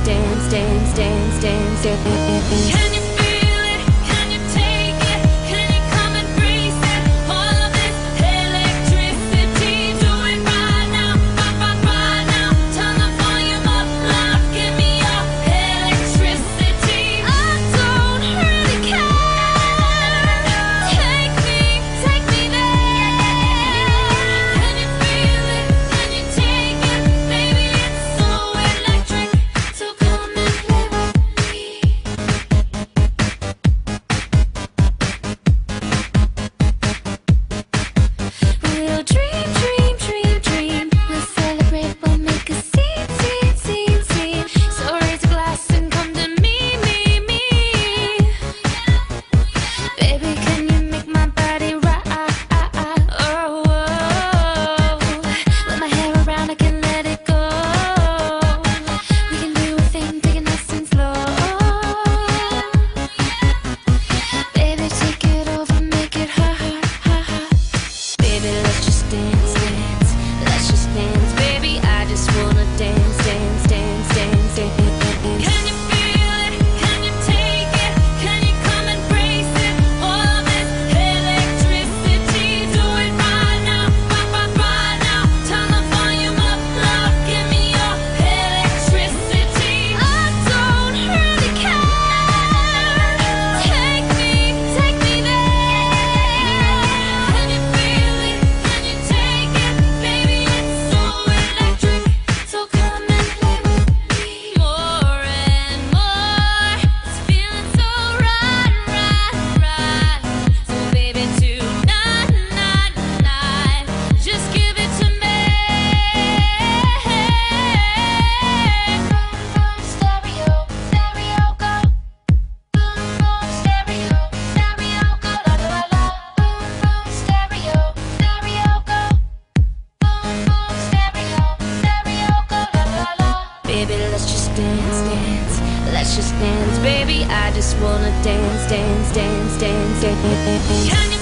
dance, dance, dance, dance, dance. Can you feel it? Can you take it? Can you come and breathe it? All of this electricity, do it right now, right now. Turn the volume up loud, give me your electricity. I don't really care. Take me there. Can you feel it? Can you take it? Baby, it's so electric. So come and play with me. We'll dream, dream, dream, dream. We'll celebrate, we'll make a scene, scene, scene, scene. So raise a glass and come to me, me, me. Baby, can you make my body rock? Oh, oh. Let my hair around, I can let it go. We can do a thing, take it nice and slow. Baby, take it over, make it hot, hot, hot. Baby, let's just dance, dance. Let's just dance, baby. I just wanna dance, dance, dance, dance, dance. Can you feel it? Can you take it? Can you come and brace it? All of this electricity, do it right now, right now. Turn the volume up loud, give me your electricity. I don't really care. Take me there. Can you feel it? Can you take it? Baby, it's so electric. So come and play with me. More and more. It's feeling so right, right, right. So baby, tonight, night, night, just give it to me. Boom, boom, stereo, stereo, go. Boom, boom, stereo, stereo, go. La la la. Boom, boom, stereo, stereo, go. Boom, boom, stereo, stereo, go. La la la. Baby, let's just dance, dance. Let's just dance, baby. I just wanna dance, dance, dance, dance, dance. Can you